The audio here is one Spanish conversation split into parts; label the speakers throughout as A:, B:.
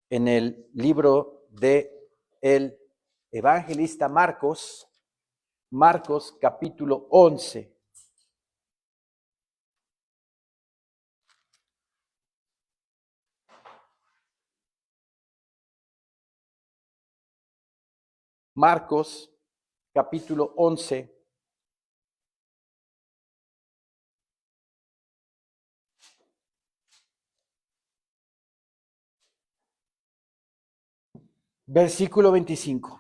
A: en el libro de el evangelista Marcos, capítulo 11. Marcos, capítulo 11. Versículo 25.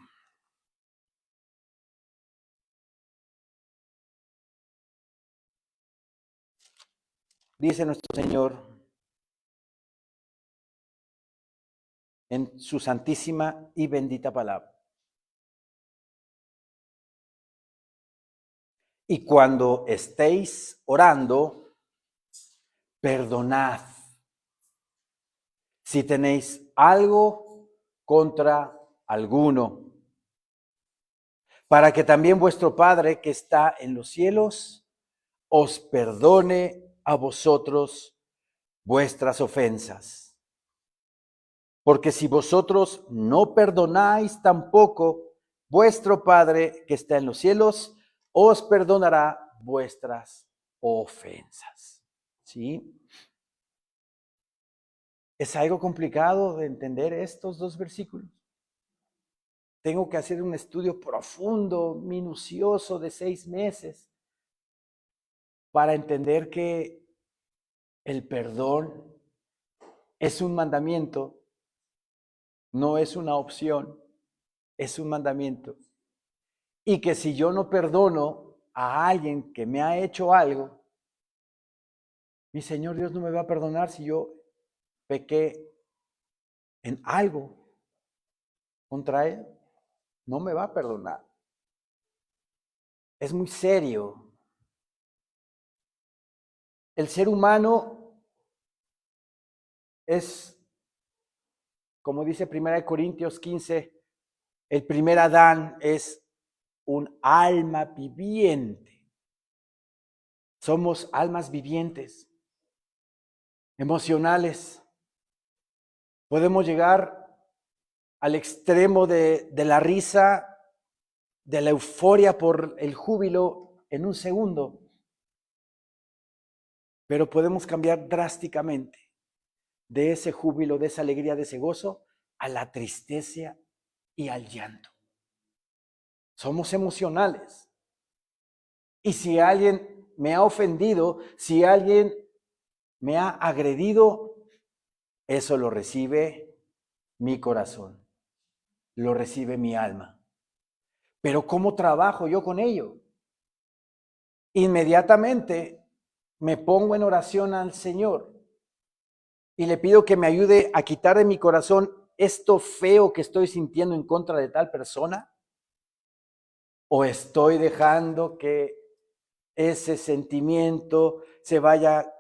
A: Dice nuestro Señor en su santísima y bendita palabra. Y cuando estéis orando, perdonad si tenéis algo contra alguno, para que también vuestro Padre que está en los cielos os perdone a vosotros vuestras ofensas. Porque si vosotros no perdonáis tampoco, vuestro Padre que está en los cielos os perdonará vuestras ofensas. ¿Sí? Es algo complicado de entender estos dos versículos. Tengo que hacer un estudio profundo, minucioso de 6 meses para entender que el perdón es un mandamiento, no es una opción, es un mandamiento. Y que si yo no perdono a alguien que me ha hecho algo, mi Señor Dios no me va a perdonar si yo pequé en algo contra Él. No me va a perdonar. Es muy serio. El ser humano es, como dice 1 Corintios 15, el primer Adán es un alma viviente. Somos almas vivientes, emocionales. Podemos llegar al extremo de la risa, de la euforia por el júbilo en un segundo, pero podemos cambiar drásticamente de ese júbilo, de esa alegría, de ese gozo, a la tristeza y al llanto. Somos emocionales. Y si alguien me ha ofendido, si alguien me ha agredido, eso lo recibe mi corazón, lo recibe mi alma. Pero ¿cómo trabajo yo con ello? Inmediatamente me pongo en oración al Señor y le pido que me ayude a quitar de mi corazón esto feo que estoy sintiendo en contra de tal persona, o estoy dejando que ese sentimiento se vaya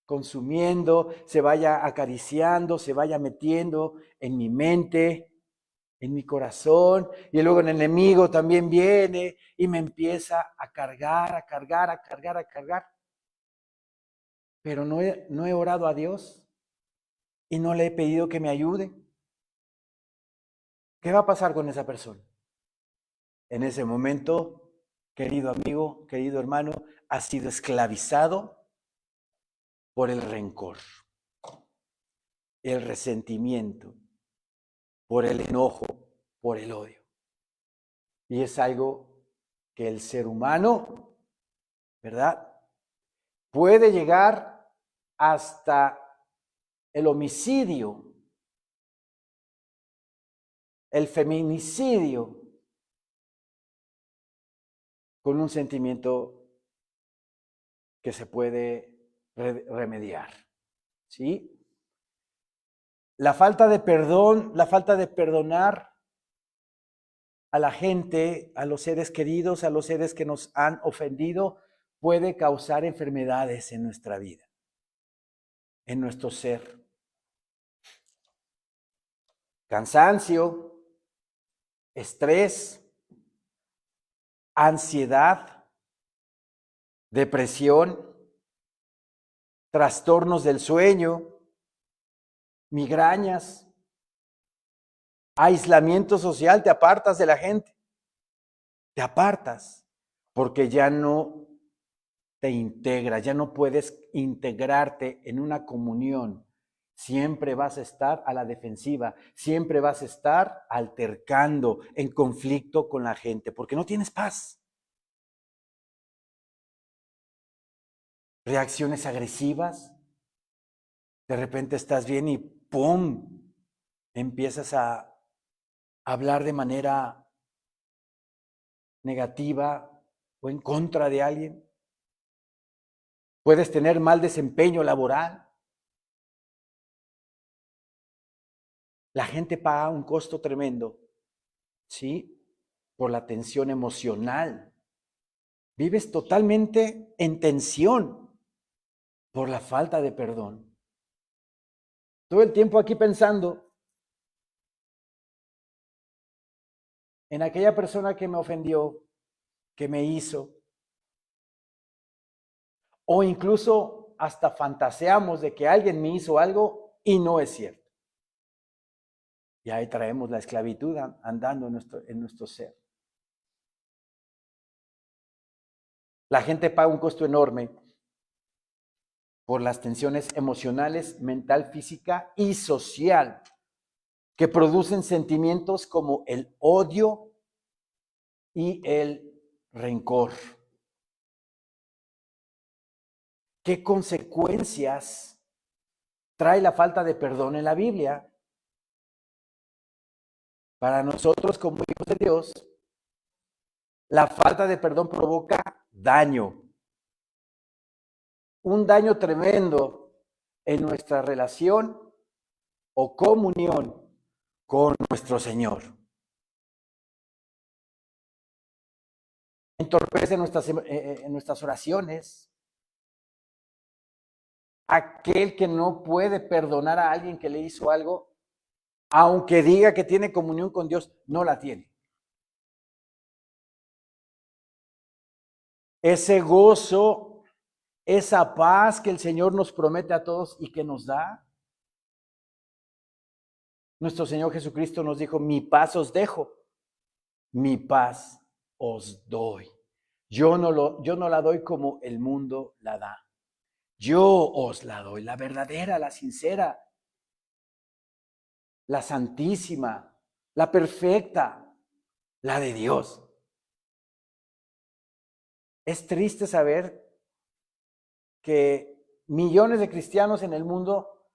A: consumiendo, se vaya acariciando, se vaya metiendo en mi mente, en mi corazón, y luego el enemigo también viene y me empieza a cargar, a cargar, a cargar, a cargar. Pero no he orado a Dios y no le he pedido que me ayude. ¿Qué va a pasar con esa persona? En ese momento, querido amigo, querido hermano, ha sido esclavizado por el rencor, el resentimiento, por el enojo, por el odio. Y es algo que el ser humano, ¿verdad?, puede llegar hasta el homicidio, el feminicidio, con un sentimiento que se puede remediar, ¿sí? La falta de perdón, la falta de perdonar a la gente, a los seres queridos, a los seres que nos han ofendido, puede causar enfermedades en nuestra vida, en nuestro ser. Cansancio, estrés, ansiedad, depresión, trastornos del sueño, migrañas, aislamiento social, te apartas de la gente, te apartas, porque ya no te integras, ya no puedes integrarte en una comunión. Siempre vas a estar a la defensiva, siempre vas a estar altercando, en conflicto con la gente, porque no tienes paz. Reacciones agresivas, de repente estás bien y ¡pum! Empiezas a hablar de manera negativa o en contra de alguien. Puedes tener mal desempeño laboral. La gente paga un costo tremendo, ¿sí? Por la tensión emocional. Vives totalmente en tensión por la falta de perdón. Todo el tiempo aquí pensando en aquella persona que me ofendió, que me hizo, o incluso hasta fantaseamos de que alguien me hizo algo y no es cierto. Y ahí traemos la esclavitud andando en nuestro ser. La gente paga un costo enorme por las tensiones emocionales, mental, física y social que producen sentimientos como el odio y el rencor. ¿Qué consecuencias trae la falta de perdón en la Biblia? Para nosotros como hijos de Dios, la falta de perdón provoca daño, un daño tremendo en nuestra relación o comunión con nuestro Señor. Entorpece nuestras oraciones. Aquel que no puede perdonar a alguien que le hizo algo, aunque diga que tiene comunión con Dios, no la tiene. Ese gozo, esa paz que el Señor nos promete a todos y que nos da. Nuestro Señor Jesucristo nos dijo, mi paz os dejo, mi paz os doy. Yo no la doy como el mundo la da. Yo os la doy, la verdadera, la sincera, la santísima, la perfecta, la de Dios. Es triste saber que millones de cristianos en el mundo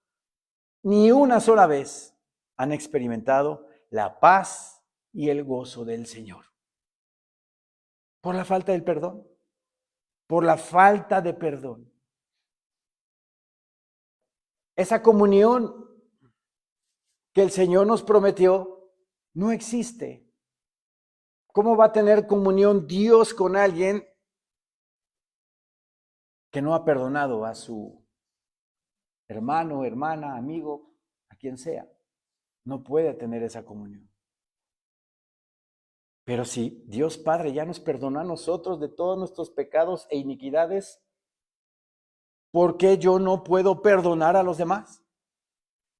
A: ni una sola vez han experimentado la paz y el gozo del Señor. Por la falta del perdón. Por la falta de perdón. Esa comunión que el Señor nos prometió no existe. ¿Cómo va a tener comunión Dios con alguien que no ha perdonado a su hermano, hermana, amigo, a quien sea? No puede tener esa comunión. Pero si Dios Padre ya nos perdonó a nosotros de todos nuestros pecados e iniquidades, ¿por qué yo no puedo perdonar a los demás?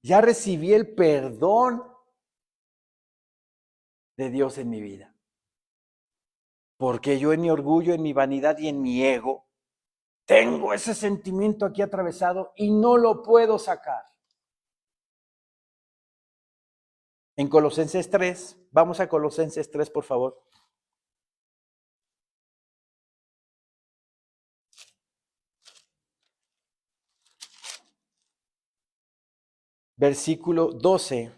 A: Ya recibí el perdón de Dios en mi vida. Porque yo en mi orgullo, en mi vanidad y en mi ego, tengo ese sentimiento aquí atravesado y no lo puedo sacar. En Colosenses 3, vamos a Colosenses 3, por favor. Versículo 12.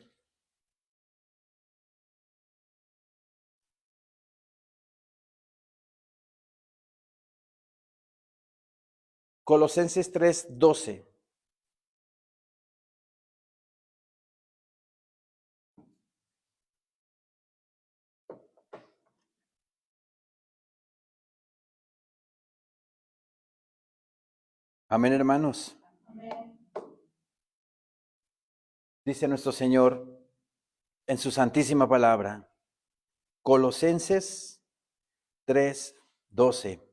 A: Colosenses 3, 12. Amén, hermanos. Amén. Dice nuestro Señor en su santísima palabra, Colosenses 3, 12.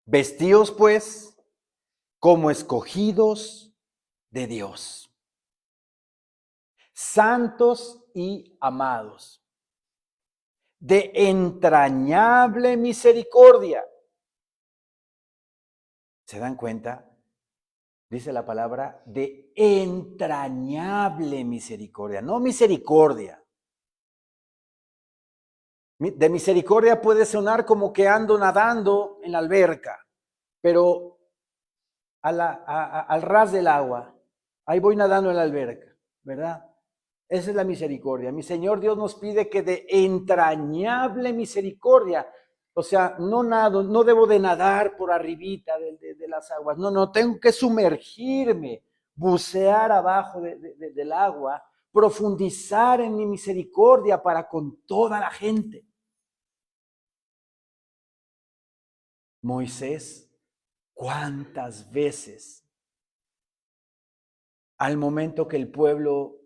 A: Vestíos pues como escogidos de Dios, santos y amados, de entrañable misericordia. ¿Se dan cuenta? Dice la palabra de entrañable misericordia, no misericordia. De misericordia puede sonar como que ando nadando en la alberca, pero al ras del agua, ahí voy nadando en la alberca, ¿verdad? Esa es la misericordia. Mi Señor Dios nos pide que de entrañable misericordia, o sea, no nado, no debo de nadar por arribita de las aguas, no, tengo que sumergirme, bucear abajo del agua, profundizar en mi misericordia para con toda la gente. Moisés, ¿cuántas veces al momento que el pueblo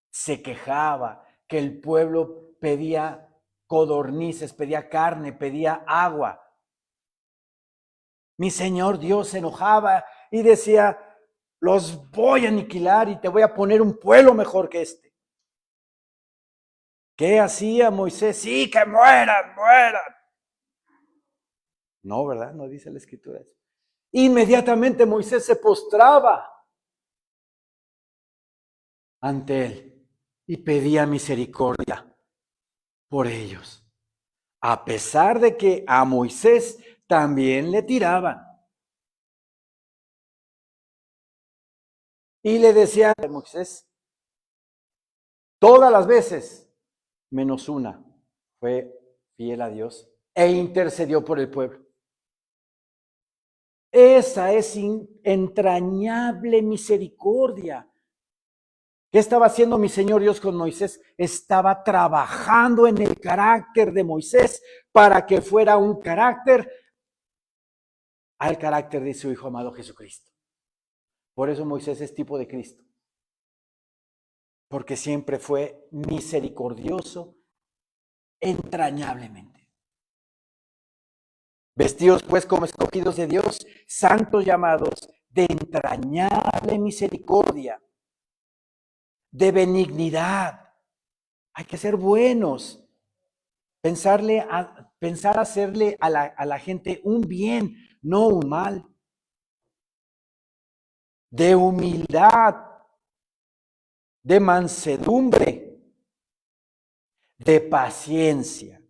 A: se quejaba, que el pueblo pedía codornices, pedía carne, pedía agua, mi Señor Dios se enojaba y decía, los voy a aniquilar y te voy a poner un pueblo mejor que este? ¿Qué hacía Moisés? Sí, que mueran. No, ¿verdad? No dice la Escritura eso. Inmediatamente Moisés se postraba ante él y pedía misericordia por ellos, a pesar de que a Moisés también le tiraban. Y le decían a Moisés, todas las veces, menos una, fue fiel a Dios e intercedió por el pueblo. Esa es entrañable misericordia. ¿Qué estaba haciendo mi Señor Dios con Moisés? Estaba trabajando en el carácter de Moisés para que fuera un carácter al carácter de su Hijo amado Jesucristo. Por eso Moisés es tipo de Cristo. Porque siempre fue misericordioso entrañablemente. Vestidos pues como escogidos de Dios, santos llamados, de entrañable misericordia, de benignidad. Hay que ser buenos. Pensar hacerle a la gente un bien, no un mal. De humildad, de mansedumbre, de paciencia.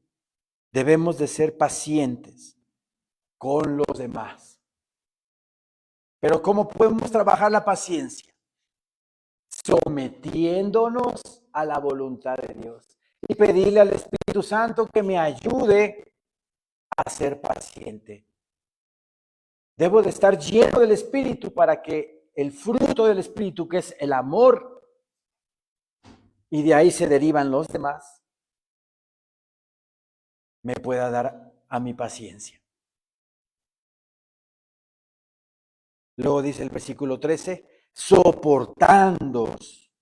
A: Debemos de ser pacientes con los demás. Pero ¿cómo podemos trabajar la paciencia? Sometiéndonos a la voluntad de Dios y pedirle al Espíritu Santo que me ayude a ser paciente. Debo de estar lleno del Espíritu para que el fruto del Espíritu, que es el amor, y de ahí se derivan los demás, me pueda dar a mi paciencia. Luego dice el versículo 13, soportándoos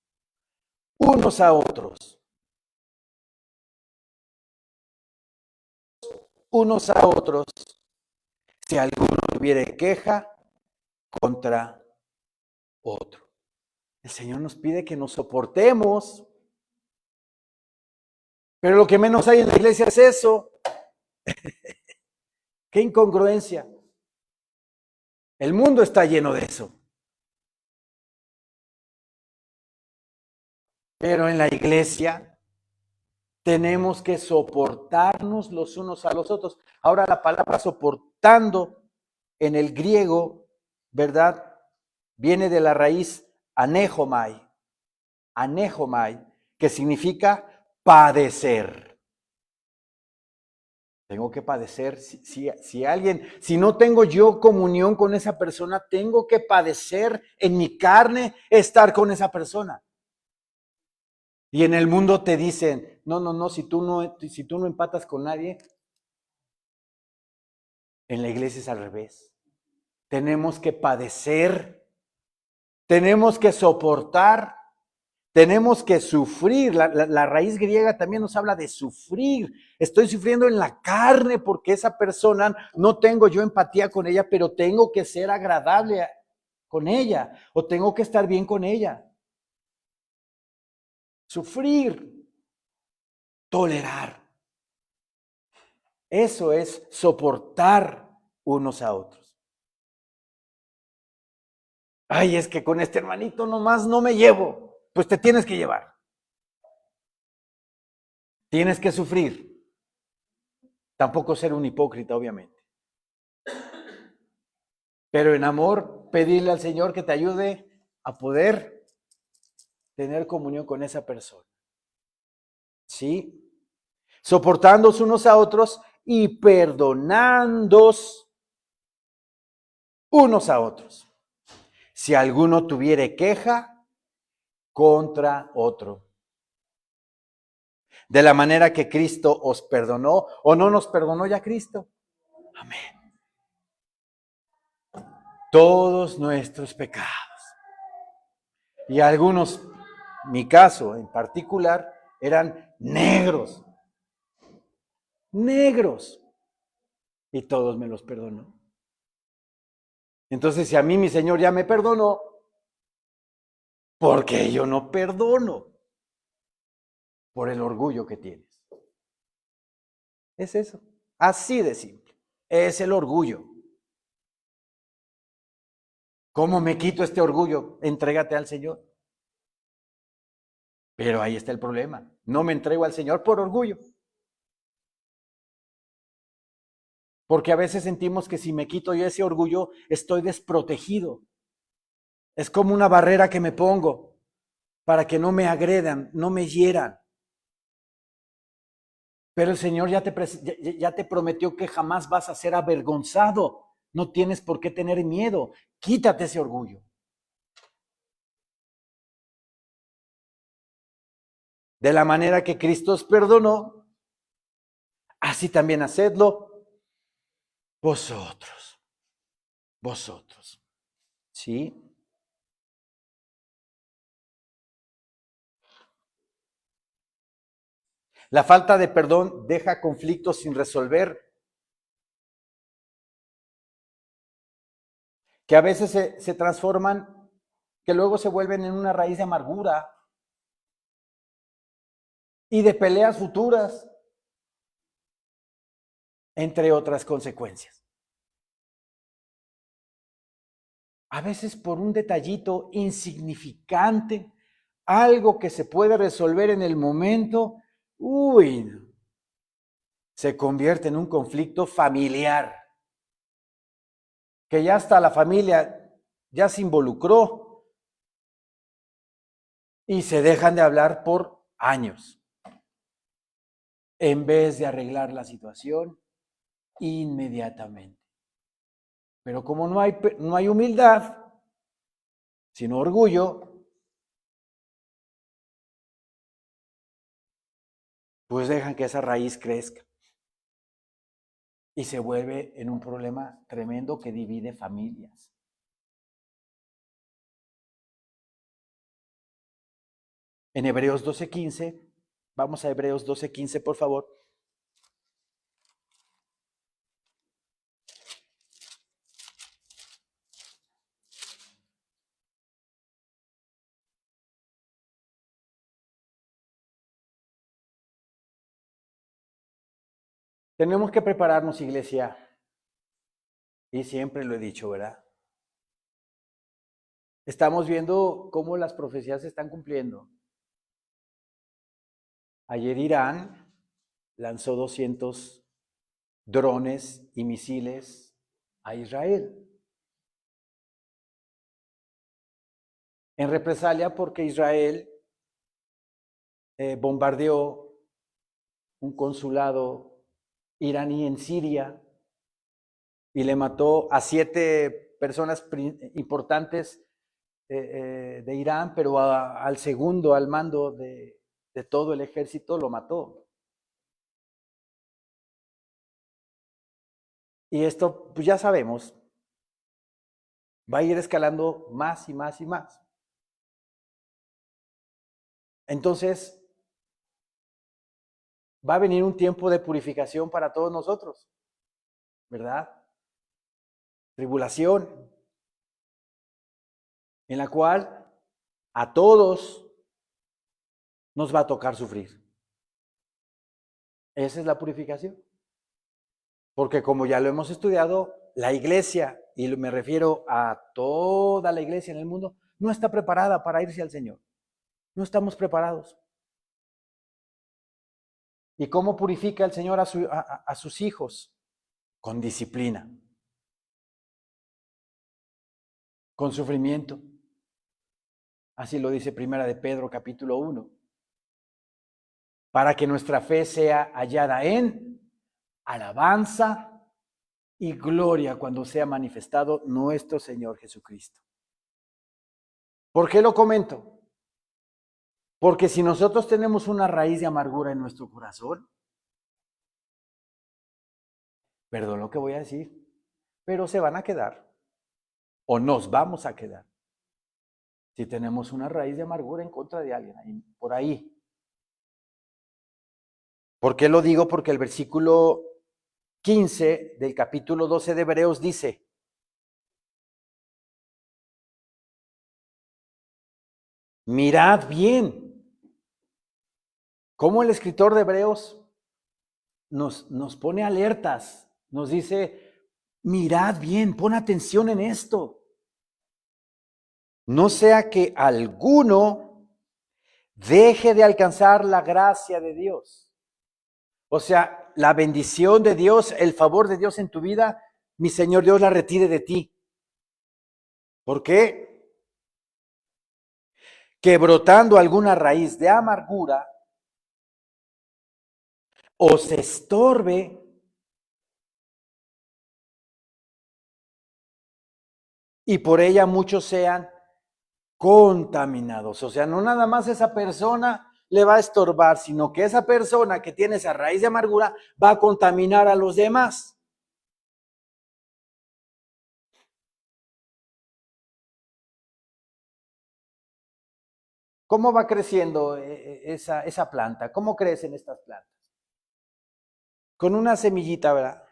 A: unos a otros. Unos a otros, si alguno tuviere queja contra otro. El Señor nos pide que nos soportemos, pero lo que menos hay en la iglesia es eso. Qué incongruencia. El mundo está lleno de eso. Pero en la iglesia tenemos que soportarnos los unos a los otros. Ahora la palabra soportando en el griego, ¿verdad? Viene de la raíz anejomai, que significa padecer. Tengo que padecer. Si no tengo yo comunión con esa persona, tengo que padecer en mi carne estar con esa persona. Y en el mundo te dicen, no, si tú no empatas con nadie, en la iglesia es al revés. Tenemos que padecer, tenemos que soportar, tenemos que sufrir. La raíz griega también nos habla de sufrir. Estoy sufriendo en la carne porque esa persona, no tengo yo empatía con ella, pero tengo que ser agradable con ella o tengo que estar bien con ella. Sufrir, tolerar. Eso es soportar unos a otros. Ay, es que con este hermanito nomás no me llevo. Pues te tienes que llevar. Tienes que sufrir. Tampoco ser un hipócrita, obviamente. Pero en amor, pedirle al Señor que te ayude a poder tener comunión con esa persona. ¿Sí? Soportándoos unos a otros y perdonándoos unos a otros. Si alguno tuviere queja contra otro. De la manera que Cristo os perdonó, o no nos perdonó ya Cristo. Amén. Todos nuestros pecados. Y algunos, mi caso en particular, eran negros. Negros. Y todos me los perdonó. Entonces, si a mí mi Señor ya me perdonó, ¿por qué yo no perdono? Por el orgullo que tienes. Es eso. Así de simple. Es el orgullo. ¿Cómo me quito este orgullo? Entrégate al Señor. Pero ahí está el problema. No me entrego al Señor por orgullo. Porque a veces sentimos que si me quito yo ese orgullo, estoy desprotegido. Es como una barrera que me pongo para que no me agredan, no me hieran. Pero el Señor ya te prometió que jamás vas a ser avergonzado. No tienes por qué tener miedo. Quítate ese orgullo. De la manera que Cristo os perdonó, así también hacedlo vosotros. Vosotros. ¿Sí? La falta de perdón deja conflictos sin resolver, que a veces se transforman, que luego se vuelven en una raíz de amargura y de peleas futuras, entre otras consecuencias. A veces por un detallito insignificante, algo que se puede resolver en el momento, se convierte en un conflicto familiar, que ya hasta la familia ya se involucró y se dejan de hablar por años, en vez de arreglar la situación inmediatamente. Pero como no hay humildad, sino orgullo, pues dejan que esa raíz crezca y se vuelve en un problema tremendo que divide familias. En Hebreos 12:15, vamos a Hebreos 12:15, por favor. Tenemos que prepararnos, iglesia, y siempre lo he dicho, ¿verdad? Estamos viendo cómo las profecías se están cumpliendo. Ayer Irán lanzó 200 drones y misiles a Israel, en represalia porque Israel bombardeó un consulado iraní en Siria y le mató a 7 personas importantes de Irán, pero al segundo al mando de todo el ejército lo mató. Y esto, pues ya sabemos, va a ir escalando más y más y más. Entonces, va a venir un tiempo de purificación para todos nosotros, ¿verdad? Tribulación. en la cual a todos nos va a tocar sufrir. Esa es la purificación. Porque como ya lo hemos estudiado, la iglesia, y me refiero a toda la iglesia en el mundo, no está preparada para irse al Señor. No estamos preparados. ¿Y cómo purifica el Señor a sus hijos? Con disciplina, con sufrimiento. Así lo dice Primera de Pedro, capítulo 1. Para que nuestra fe sea hallada en alabanza y gloria cuando sea manifestado nuestro Señor Jesucristo. ¿Por qué lo comento? Porque si nosotros tenemos una raíz de amargura en nuestro corazón, perdón lo que voy a decir, pero se van a quedar o nos vamos a quedar si tenemos una raíz de amargura en contra de alguien por ahí. ¿Por qué lo digo? Porque el versículo 15 del capítulo 12 de Hebreos dice: mirad bien cómo el escritor de Hebreos nos pone alertas, nos dice, mirad bien, pon atención en esto. No sea que alguno deje de alcanzar la gracia de Dios. O sea, la bendición de Dios, el favor de Dios en tu vida, mi Señor Dios la retire de ti. ¿Por qué? Que brotando alguna raíz de amargura os estorbe y por ella muchos sean contaminados. O sea, no nada más esa persona le va a estorbar, sino que esa persona que tiene esa raíz de amargura va a contaminar a los demás. ¿Cómo va creciendo esa planta? ¿Cómo crecen estas plantas? Con una semillita, ¿verdad?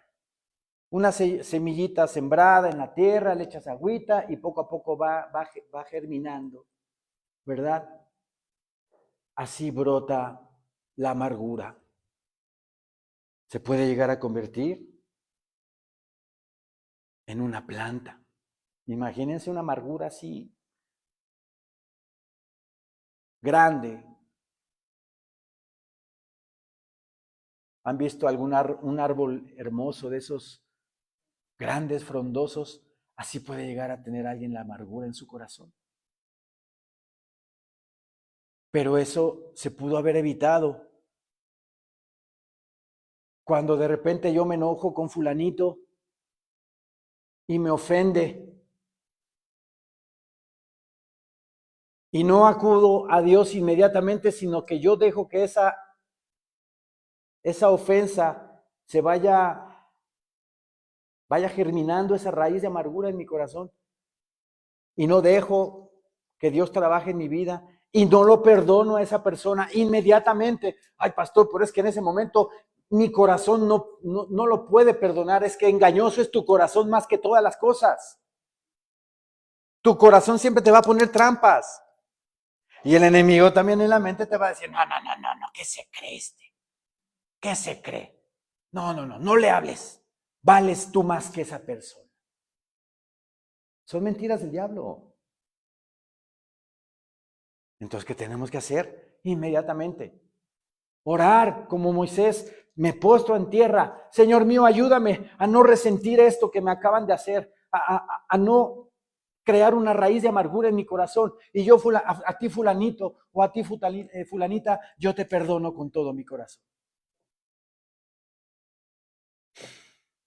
A: Una semillita sembrada en la tierra, le echas agüita y poco a poco va germinando, ¿verdad? Así brota la amargura. Se puede llegar a convertir en una planta. Imagínense una amargura así, grande. ¿Han visto un árbol hermoso de esos grandes, frondosos? Así puede llegar a tener alguien la amargura en su corazón. Pero eso se pudo haber evitado. Cuando de repente yo me enojo con fulanito y me ofende y no acudo a Dios inmediatamente, sino que yo dejo que esa ofensa se vaya germinando esa raíz de amargura en mi corazón y no dejo que Dios trabaje en mi vida y no lo perdono a esa persona inmediatamente. Ay, pastor, pero es que en ese momento mi corazón no lo puede perdonar. Es que engañoso es tu corazón más que todas las cosas. Tu corazón siempre te va a poner trampas. Y el enemigo también en la mente te va a decir, no, ¿qué se cree este? ¿Qué se cree? No le hables. Vales tú más que esa persona. Son mentiras del diablo. Entonces, ¿qué tenemos que hacer? Inmediatamente. Orar como Moisés, me postro en tierra. Señor mío, ayúdame a no resentir esto que me acaban de hacer, a no crear una raíz de amargura en mi corazón. Y yo, a ti fulanito o a ti fulanita, yo te perdono con todo mi corazón.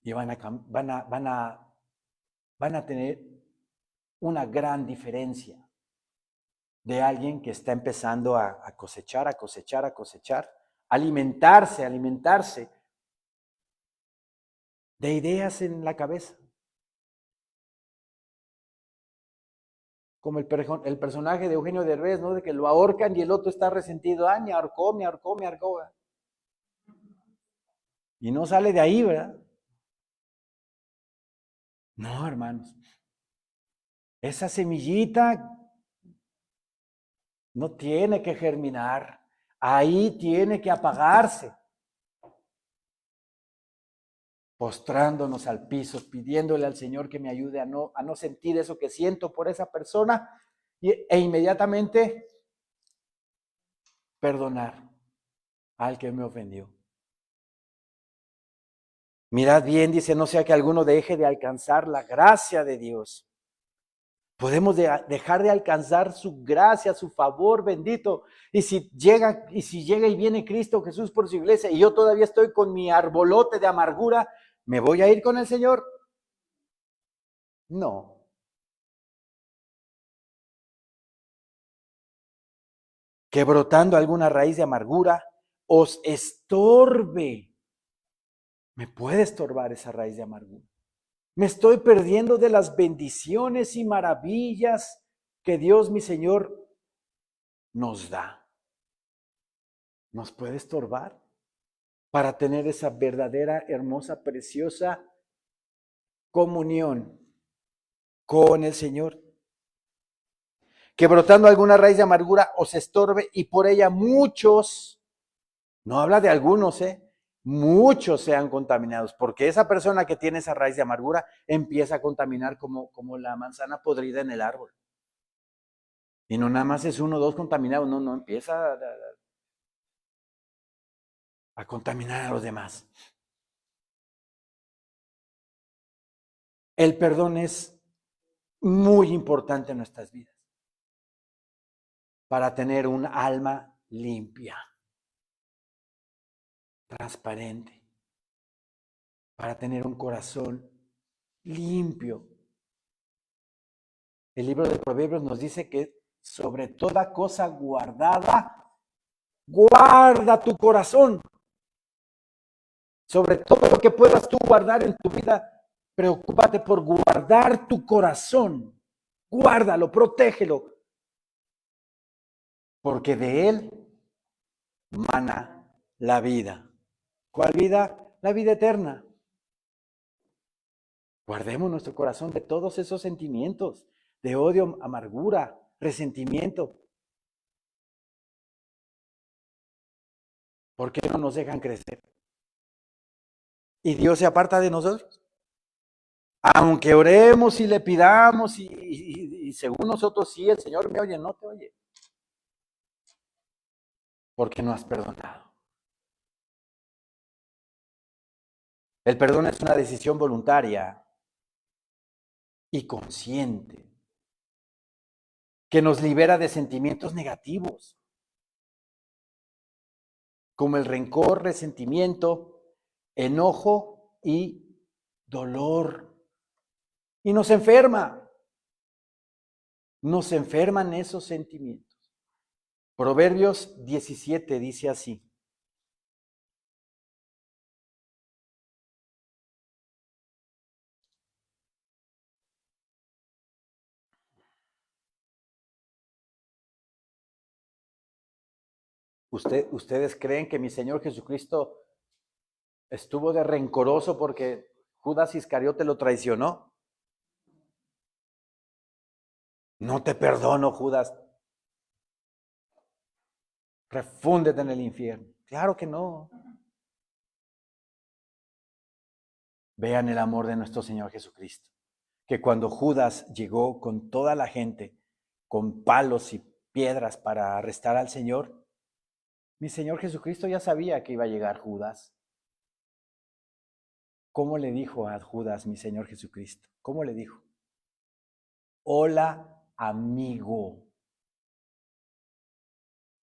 A: Y van a tener una gran diferencia de alguien que está empezando a cosechar, alimentarse de ideas en la cabeza. Como el personaje de Eugenio Derbez, ¿no? De que lo ahorcan y el otro está resentido. Ah, me ahorcó. Y no sale de ahí, ¿verdad? No, hermanos. Esa semillita No tiene que germinar. Ahí tiene que apagarse. Postrándonos al piso, pidiéndole al Señor que me ayude a no sentir eso que siento por esa persona e inmediatamente perdonar al que me ofendió. Mirad bien, dice, no sea que alguno deje de alcanzar la gracia de Dios. Podemos dejar de alcanzar su gracia, su favor bendito. Y si llega y viene Cristo Jesús por su iglesia y yo todavía estoy con mi arbolote de amargura, ¿me voy a ir con el Señor? No. Que brotando alguna raíz de amargura os estorbe. Me puede estorbar esa raíz de amargura. Me estoy perdiendo de las bendiciones y maravillas que Dios, mi Señor, nos da. Nos puede estorbar para tener esa verdadera, hermosa, preciosa comunión con el Señor. Que brotando alguna raíz de amargura os estorbe y por ella muchos, no habla de algunos, muchos sean contaminados, porque esa persona que tiene esa raíz de amargura empieza a contaminar como la manzana podrida en el árbol. Y no nada más es uno o dos contaminados, no empieza a contaminar a los demás. El perdón es muy importante en nuestras vidas para tener un alma limpia, transparente, para tener un corazón limpio. El libro de Proverbios nos dice que sobre toda cosa guardada, guarda tu corazón. Sobre todo lo que puedas tú guardar en tu vida, preocúpate por guardar tu corazón. Guárdalo, protégelo. Porque de él mana la vida. ¿Cuál vida? La vida eterna. Guardemos nuestro corazón de todos esos sentimientos, de odio, amargura, resentimiento. ¿Por qué no nos dejan crecer? Y Dios se aparta de nosotros. Aunque oremos y le pidamos y según nosotros sí, el Señor me oye, no te oye. Porque no has perdonado. El perdón es una decisión voluntaria y consciente que nos libera de sentimientos negativos, como el rencor, resentimiento, enojo y dolor. Y nos enferman esos sentimientos. Proverbios 17 dice así. ¿Ustedes creen que mi Señor Jesucristo estuvo de rencoroso porque Judas Iscariote lo traicionó? No te perdono, Judas. Refúndete en el infierno. Claro que no. Vean el amor de nuestro Señor Jesucristo, que cuando Judas llegó con toda la gente, con palos y piedras para arrestar al Señor, mi Señor Jesucristo ya sabía que iba a llegar Judas. ¿Cómo le dijo a Judas mi Señor Jesucristo? ¿Cómo le dijo? Hola, amigo.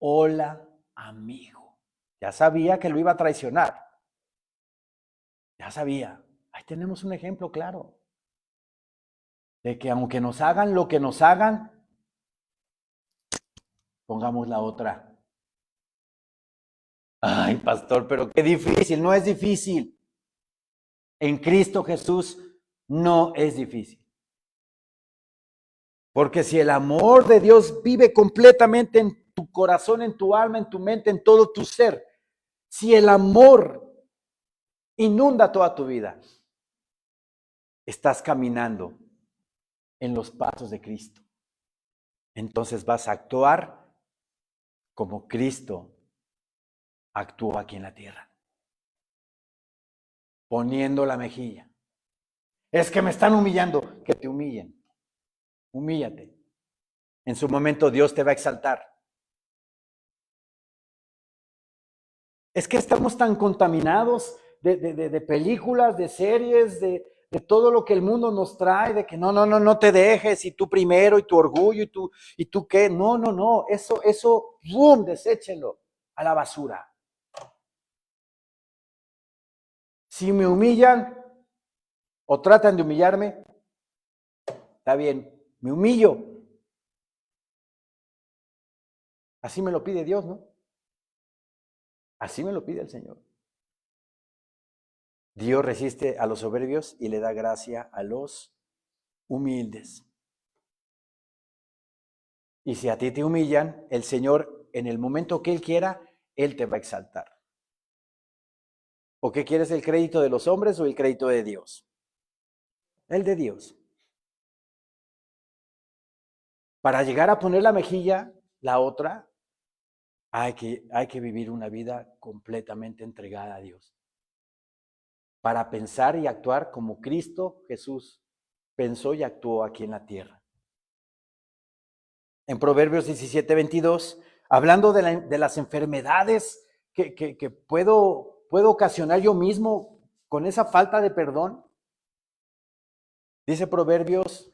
A: Hola, amigo. Ya sabía que lo iba a traicionar. Ya sabía. Ahí tenemos un ejemplo claro de que aunque nos hagan lo que nos hagan, pongamos la otra. Ay, pastor, pero qué difícil. No es difícil. En Cristo Jesús no es difícil. Porque si el amor de Dios vive completamente en tu corazón, en tu alma, en tu mente, en todo tu ser, si el amor inunda toda tu vida, estás caminando en los pasos de Cristo. Entonces vas a actuar como Cristo actuó aquí en la tierra, poniendo la mejilla. Es que me están humillando, que te humillen. Humíllate. En su momento Dios te va a exaltar. Es que estamos tan contaminados de películas, de series, de todo lo que el mundo nos trae, de que no te dejes, y tú primero, y tu orgullo, y tú qué. No, eso, ¡boom!, deséchelo a la basura. Si me humillan o tratan de humillarme, está bien, me humillo. Así me lo pide Dios, ¿no? Así me lo pide el Señor. Dios resiste a los soberbios y le da gracia a los humildes. Y si a ti te humillan, el Señor, en el momento que Él quiera, Él te va a exaltar. ¿O qué quieres, el crédito de los hombres o el crédito de Dios? El de Dios. Para llegar a poner la mejilla, la otra, hay que vivir una vida completamente entregada a Dios. Para pensar y actuar como Cristo Jesús pensó y actuó aquí en la tierra. En Proverbios 17:22, hablando de las enfermedades que puedo ocasionar yo mismo con esa falta de perdón, dice Proverbios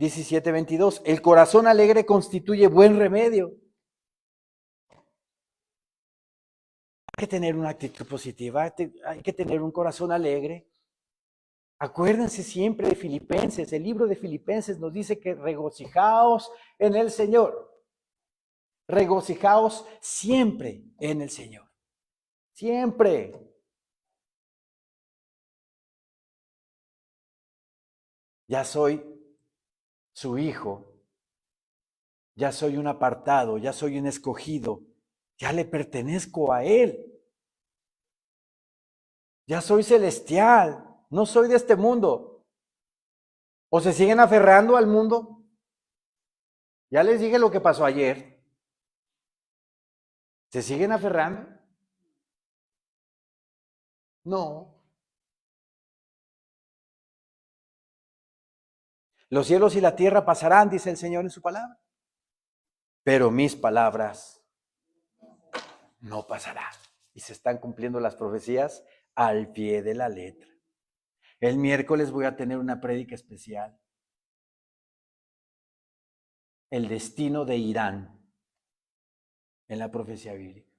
A: 17:22, el corazón alegre constituye buen remedio. Hay que tener una actitud positiva, hay que tener un corazón alegre. Acuérdense siempre de Filipenses, el libro de Filipenses nos dice que regocijaos en el Señor. Regocijaos siempre en el Señor. Siempre. Ya soy su hijo. Ya soy un apartado, ya soy un escogido. Ya le pertenezco a Él. Ya soy celestial. No soy de este mundo. ¿O se siguen aferrando al mundo? Ya les dije lo que pasó ayer. ¿Se siguen aferrando? No. Los cielos y la tierra pasarán, dice el Señor en su palabra. Pero mis palabras no pasarán. Y se están cumpliendo las profecías al pie de la letra. El miércoles voy a tener una prédica especial. El destino de Irán en la profecía bíblica.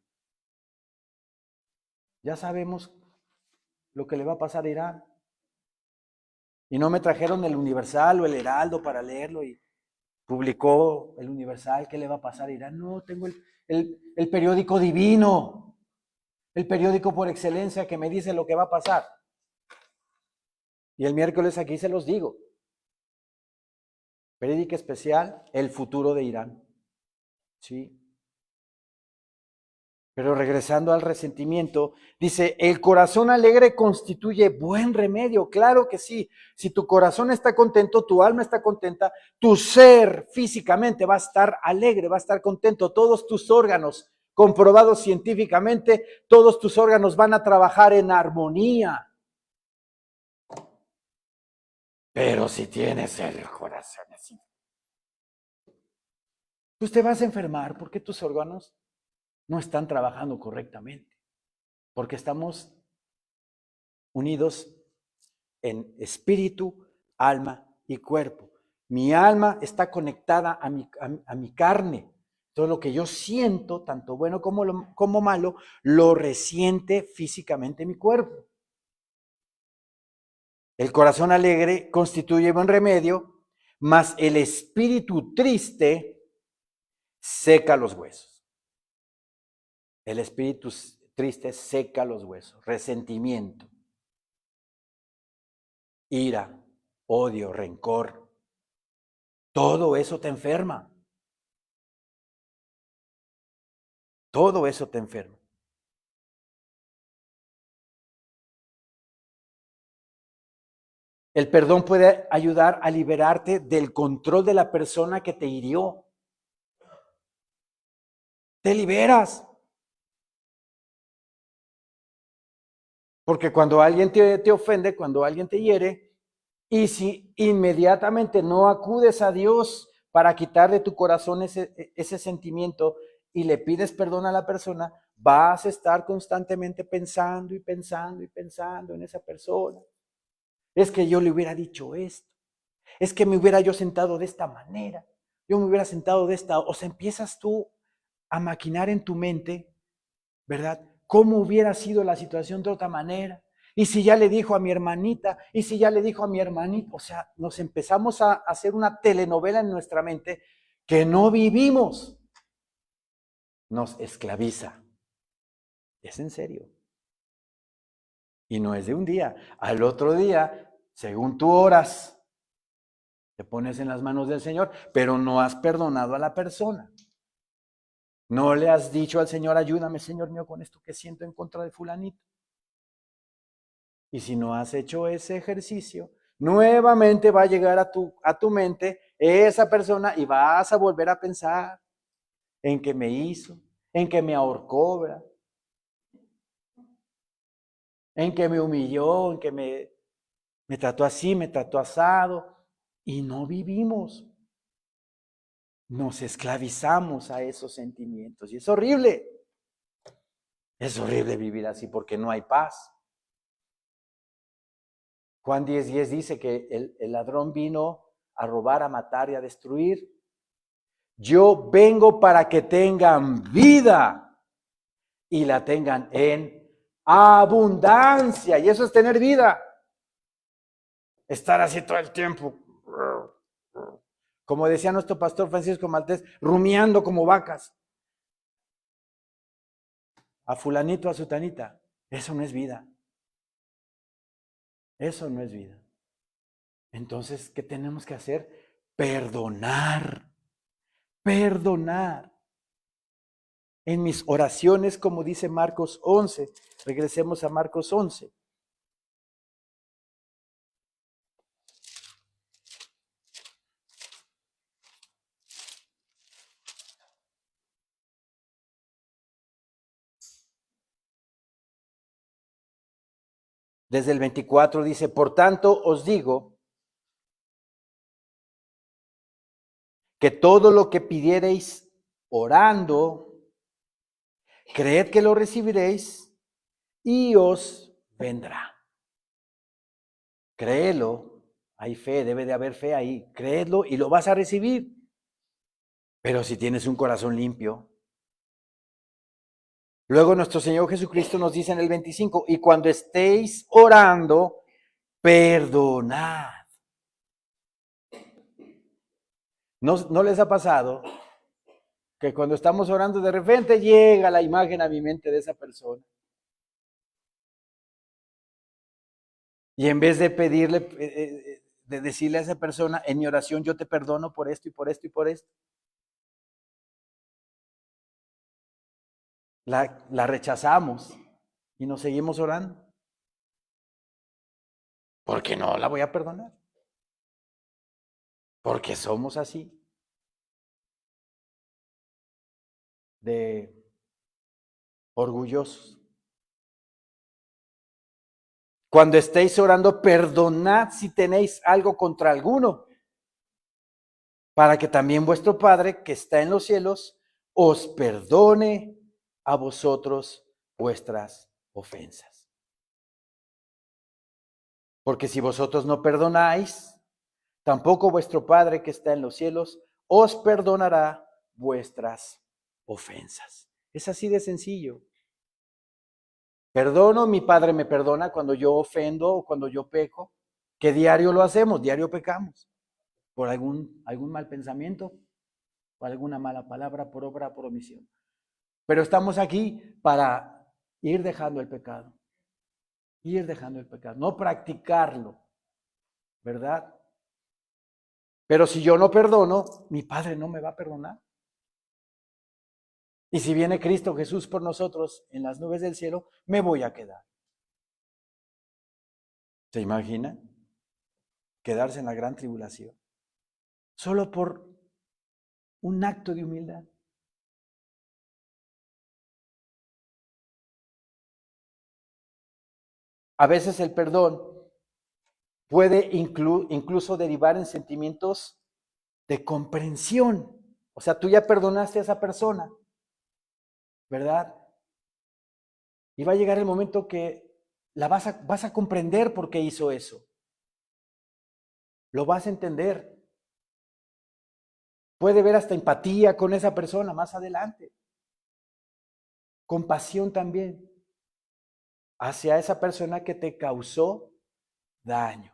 A: Ya sabemos lo que le va a pasar a Irán. Y no me trajeron el Universal o el Heraldo para leerlo y publicó el Universal qué le va a pasar a Irán. No, tengo el periódico divino, el periódico por excelencia que me dice lo que va a pasar. Y el miércoles aquí se los digo. Prédica especial, el futuro de Irán. Sí. Pero regresando al resentimiento, dice, el corazón alegre constituye buen remedio. Claro que sí. Si tu corazón está contento, tu alma está contenta, tu ser físicamente va a estar alegre, va a estar contento. Todos tus órganos, comprobados científicamente, todos tus órganos van a trabajar en armonía. Pero si tienes el corazón así, pues te vas a enfermar porque tus órganos no están trabajando correctamente, porque estamos unidos en espíritu, alma y cuerpo. Mi alma está conectada a mi carne. Todo lo que yo siento, tanto bueno como malo, lo resiente físicamente mi cuerpo. El corazón alegre constituye buen remedio, mas el espíritu triste seca los huesos. El espíritu triste seca los huesos. Resentimiento, ira, odio, rencor. Todo eso te enferma. Todo eso te enferma. El perdón puede ayudar a liberarte del control de la persona que te hirió. Te liberas. Porque cuando alguien te ofende, cuando alguien te hiere, y si inmediatamente no acudes a Dios para quitar de tu corazón ese sentimiento y le pides perdón a la persona, vas a estar constantemente pensando y pensando y pensando en esa persona. Es que yo le hubiera dicho esto. Es que me hubiera yo sentado de esta manera. Yo me hubiera sentado de esta. O sea, empiezas tú a maquinar en tu mente, ¿verdad? ¿Cómo hubiera sido la situación de otra manera? Y si ya le dijo a mi hermanita, y si ya le dijo a mi hermanito, o sea, nos empezamos a hacer una telenovela en nuestra mente que no vivimos. Nos esclaviza. Es en serio. Y no es de un día. Al otro día, según tú oras, te pones en las manos del Señor, pero no has perdonado a la persona. No le has dicho al Señor, ayúdame, Señor mío, con esto que siento en contra de fulanito. Y si no has hecho ese ejercicio, nuevamente va a llegar a tu mente esa persona y vas a volver a pensar en que me hizo, en que me ahorcó, ¿verdad? En que me humilló, en que me trató así, me trató asado. Y no vivimos. Nos esclavizamos a esos sentimientos. Y es horrible. Es horrible vivir así porque no hay paz. Juan 10:10 dice que el ladrón vino a robar, a matar y a destruir. Yo vengo para que tengan vida y la tengan en abundancia. Y eso es tener vida. Estar así todo el tiempo. Como decía nuestro pastor Francisco Maltés, rumiando como vacas. A fulanito, a sutanita. Eso no es vida. Eso no es vida. Entonces, ¿qué tenemos que hacer? Perdonar. Perdonar. En mis oraciones, como dice Marcos 11, regresemos a Marcos 11. Desde el 24 dice, por tanto os digo que todo lo que pidiereis orando, creed que lo recibiréis y os vendrá. Créelo, hay fe, debe de haber fe ahí, créedlo y lo vas a recibir. Pero si tienes un corazón limpio. Luego nuestro Señor Jesucristo nos dice en el 25, y cuando estéis orando, perdonad. ¿No les ha pasado que cuando estamos orando de repente llega la imagen a mi mente de esa persona? Y en vez de pedirle, de decirle a esa persona, en mi oración yo te perdono por esto y por esto y por esto, la rechazamos y nos seguimos orando. Porque no la voy a perdonar. Porque somos así. De orgullosos. Cuando estéis orando, perdonad si tenéis algo contra alguno, para que también vuestro Padre que está en los cielos os perdone a vosotros vuestras ofensas. Porque si vosotros no perdonáis, tampoco vuestro Padre que está en los cielos os perdonará vuestras ofensas. Es así de sencillo. Perdono, mi Padre me perdona cuando yo ofendo o cuando yo peco, que diario lo hacemos, diario pecamos, por algún mal pensamiento, por alguna mala palabra, por obra, por omisión. Pero estamos aquí para ir dejando el pecado, no practicarlo, ¿verdad? Pero si yo no perdono, mi Padre no me va a perdonar. Y si viene Cristo Jesús por nosotros en las nubes del cielo, me voy a quedar. ¿Se imaginan? Quedarse en la gran tribulación. Solo por un acto de humildad. A veces el perdón puede incluso derivar en sentimientos de comprensión. O sea, tú ya perdonaste a esa persona, ¿verdad? Y va a llegar el momento que vas a comprender por qué hizo eso. Lo vas a entender. Puede ver hasta empatía con esa persona más adelante. Compasión también hacia esa persona que te causó daño.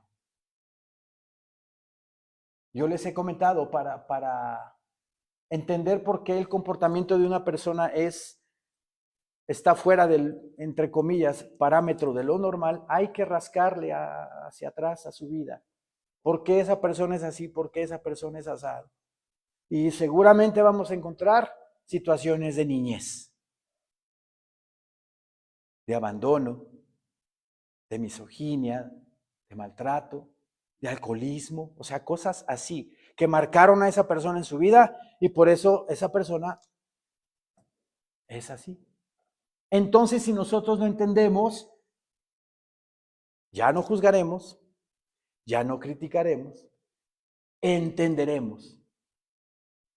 A: Yo les he comentado para entender por qué el comportamiento de una persona está fuera del, entre comillas, parámetro de lo normal, hay que rascarle hacia atrás a su vida. ¿Por qué esa persona es así? ¿Por qué esa persona es asado? Y seguramente vamos a encontrar situaciones de niñez, de abandono, de misoginia, de maltrato, de alcoholismo, o sea, cosas así, que marcaron a esa persona en su vida y por eso esa persona es así. Entonces, si nosotros no entendemos, ya no juzgaremos, ya no criticaremos, entenderemos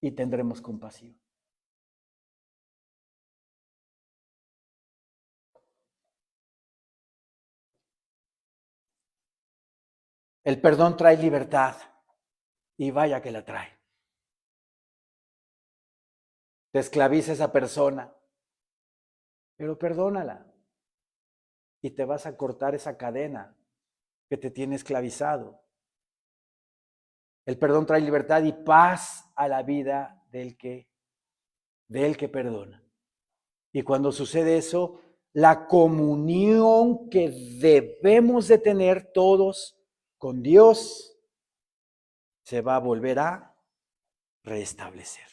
A: y tendremos compasión. El perdón trae libertad y vaya que la trae. Te esclaviza esa persona, pero perdónala y te vas a cortar esa cadena que te tiene esclavizado. El perdón trae libertad y paz a la vida del que perdona. Y cuando sucede eso, la comunión que debemos de tener todos con Dios se va a volver a restablecer.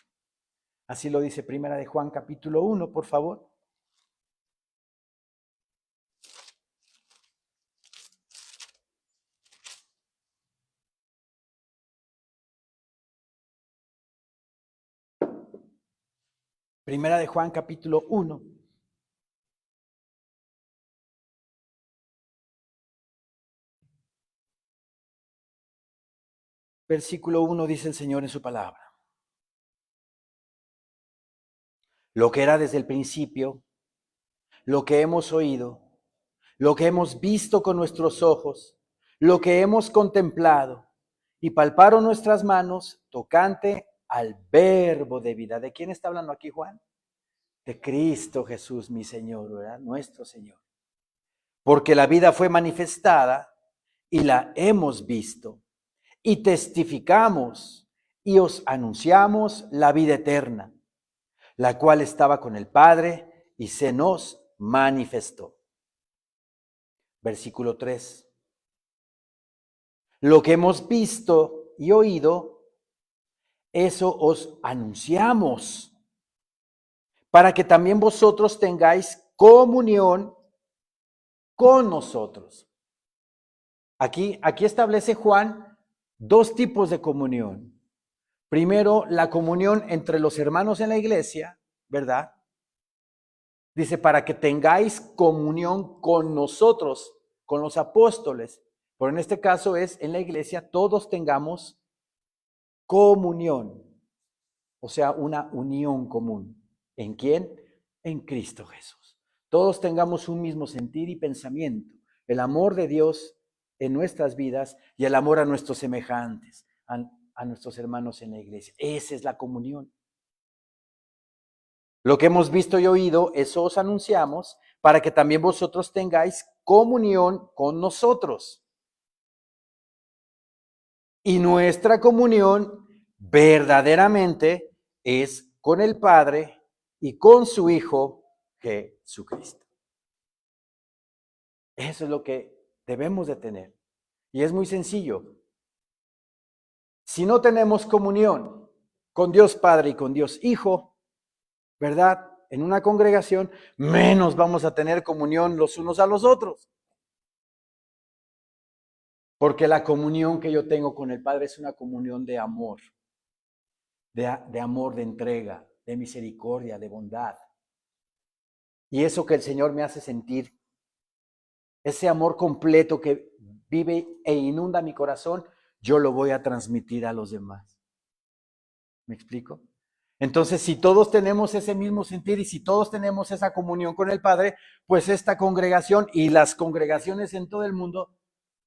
A: Así lo dice Primera de Juan capítulo 1, por favor. Primera de Juan capítulo 1. Versículo 1 dice el Señor en su palabra. Lo que era desde el principio, lo que hemos oído, lo que hemos visto con nuestros ojos, lo que hemos contemplado y palparon nuestras manos tocante al verbo de vida. ¿De quién está hablando aquí Juan? De Cristo Jesús, mi Señor, ¿verdad? Nuestro Señor. Porque la vida fue manifestada y la hemos visto y testificamos y os anunciamos la vida eterna, la cual estaba con el Padre y se nos manifestó. Versículo 3. Lo que hemos visto y oído, eso os anunciamos, para que también vosotros tengáis comunión con nosotros. Aquí establece Juan dos tipos de comunión. Primero, la comunión entre los hermanos en la iglesia, ¿verdad? Dice, para que tengáis comunión con nosotros, con los apóstoles. Pero en este caso es, en la iglesia, todos tengamos comunión. O sea, una unión común. ¿En quién? En Cristo Jesús. Todos tengamos un mismo sentir y pensamiento. El amor de Dios en nuestras vidas y el amor a nuestros semejantes, a nuestros hermanos en la iglesia. Esa es la comunión. Lo que hemos visto y oído, eso os anunciamos, para que también vosotros tengáis comunión con nosotros. Y nuestra comunión verdaderamente es con el Padre y con su Hijo Jesucristo. Eso es lo que debemos de tener. Y es muy sencillo. Si no tenemos comunión con Dios Padre y con Dios Hijo, ¿verdad? En una congregación, menos vamos a tener comunión los unos a los otros. Porque la comunión que yo tengo con el Padre es una comunión de amor, de amor, de entrega, de misericordia, de bondad. Y eso que el Señor me hace sentir ese amor completo que vive e inunda mi corazón, yo lo voy a transmitir a los demás. ¿Me explico? Entonces, si todos tenemos ese mismo sentir y si todos tenemos esa comunión con el Padre, pues esta congregación y las congregaciones en todo el mundo,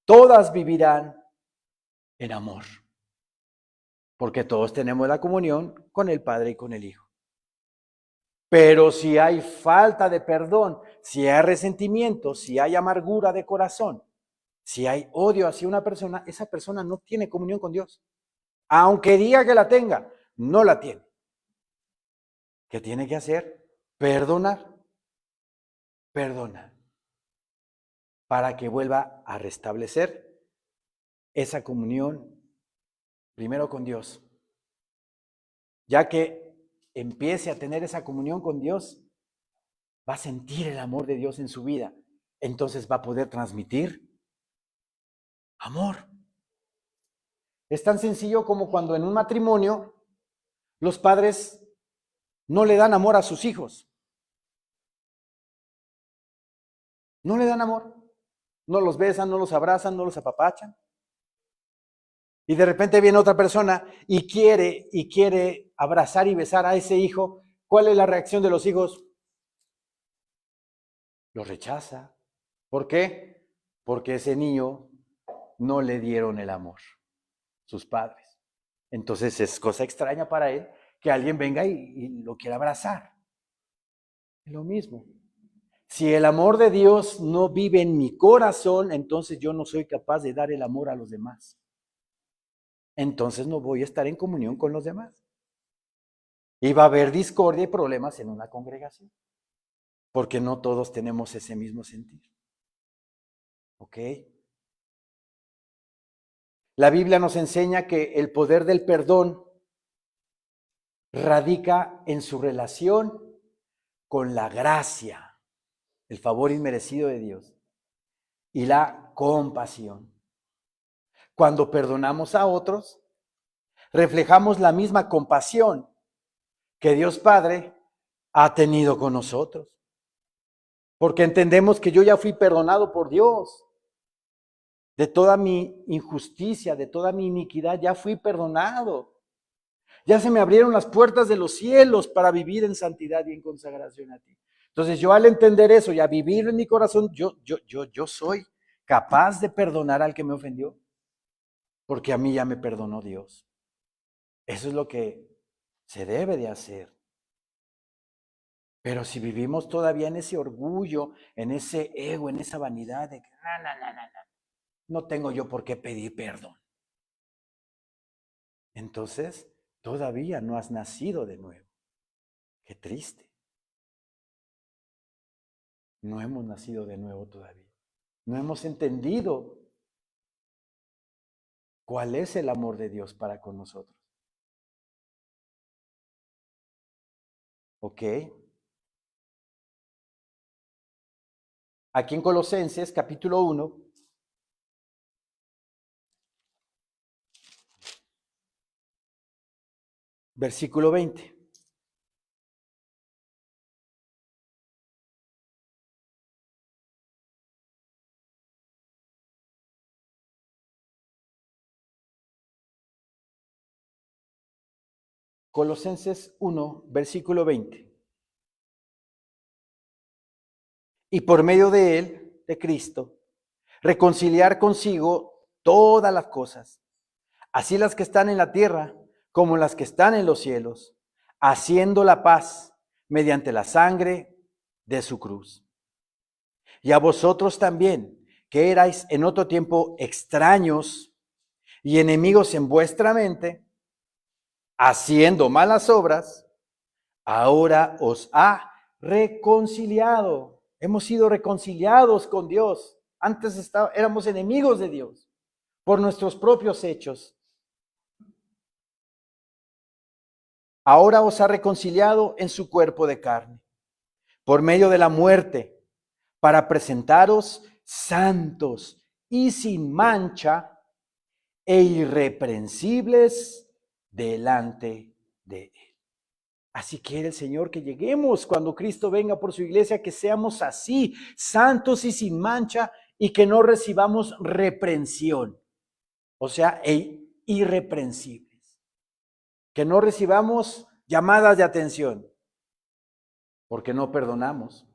A: todas vivirán en amor. Porque todos tenemos la comunión con el Padre y con el Hijo. Pero si hay falta de perdón, si hay resentimiento, si hay amargura de corazón, si hay odio hacia una persona, esa persona no tiene comunión con Dios. Aunque diga que la tenga, no la tiene. ¿Qué tiene que hacer? Perdonar. Perdonar. Para que vuelva a restablecer esa comunión primero con Dios. Ya que empiece a tener esa comunión con Dios, va a sentir el amor de Dios en su vida. Entonces va a poder transmitir amor. Es tan sencillo como cuando en un matrimonio los padres no le dan amor a sus hijos. No le dan amor. No los besan, no los abrazan, no los apapachan. Y de repente viene otra persona y quiere abrazar y besar a ese hijo. ¿Cuál es la reacción de los hijos? Lo rechaza. ¿Por qué? Porque ese niño no le dieron el amor, sus padres. Entonces es cosa extraña para él que alguien venga y lo quiera abrazar. Es lo mismo. Si el amor de Dios no vive en mi corazón, entonces yo no soy capaz de dar el amor a los demás. Entonces no voy a estar en comunión con los demás. Y va a haber discordia y problemas en una congregación. Porque no todos tenemos ese mismo sentir. ¿Ok? La Biblia nos enseña que el poder del perdón radica en su relación con la gracia, el favor inmerecido de Dios y la compasión. Cuando perdonamos a otros, reflejamos la misma compasión que Dios Padre ha tenido con nosotros. Porque entendemos que yo ya fui perdonado por Dios. De toda mi injusticia, de toda mi iniquidad, ya fui perdonado. Ya se me abrieron las puertas de los cielos para vivir en santidad y en consagración a ti. Entonces yo al entender eso y a vivir en mi corazón, yo soy capaz de perdonar al que me ofendió. Porque a mí ya me perdonó Dios. Eso es lo que se debe de hacer. Pero si vivimos todavía en ese orgullo, en ese ego, en esa vanidad de que no tengo yo por qué pedir perdón. Entonces, todavía no has nacido de nuevo. Qué triste. No hemos nacido de nuevo todavía. No hemos entendido cuál es el amor de Dios para con nosotros. ¿Ok? Aquí en Colosenses, capítulo 1, versículo 20. Colosenses 1, versículo 20. Y por medio de él, de Cristo, reconciliar consigo todas las cosas, así las que están en la tierra como las que están en los cielos, haciendo la paz mediante la sangre de su cruz. Y a vosotros también, que erais en otro tiempo extraños y enemigos en vuestra mente, haciendo malas obras, ahora os ha reconciliado. Hemos sido reconciliados con Dios. Antes éramos enemigos de Dios por nuestros propios hechos. Ahora os ha reconciliado en su cuerpo de carne, por medio de la muerte, para presentaros santos y sin mancha e irreprensibles delante de Él. Así quiere el Señor que lleguemos cuando Cristo venga por su iglesia, que seamos así, santos y sin mancha y que no recibamos reprensión, o sea, irreprensibles. Que no recibamos llamadas de atención, porque no perdonamos.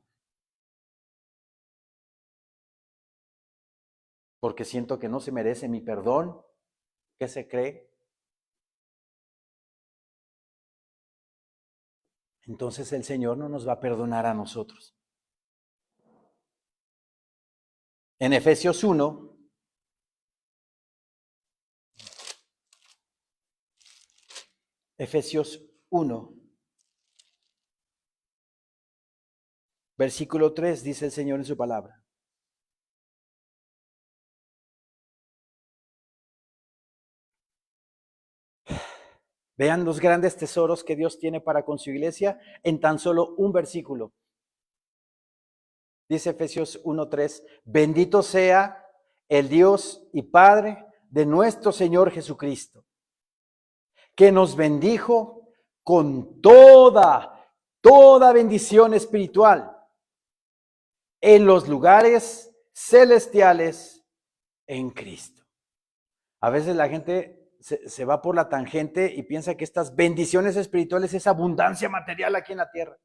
A: Porque siento que no se merece mi perdón. ¿Qué se cree? Entonces el Señor no nos va a perdonar a nosotros. En Efesios 1, Efesios 1, versículo 3, dice el Señor en su palabra. Vean los grandes tesoros que Dios tiene para con su iglesia en tan solo un versículo. Dice Efesios 1:3, bendito sea el Dios y Padre de nuestro Señor Jesucristo, que nos bendijo con toda bendición espiritual en los lugares celestiales en Cristo. A veces la gente se va por la tangente y piensa que estas bendiciones espirituales es abundancia material aquí en la tierra.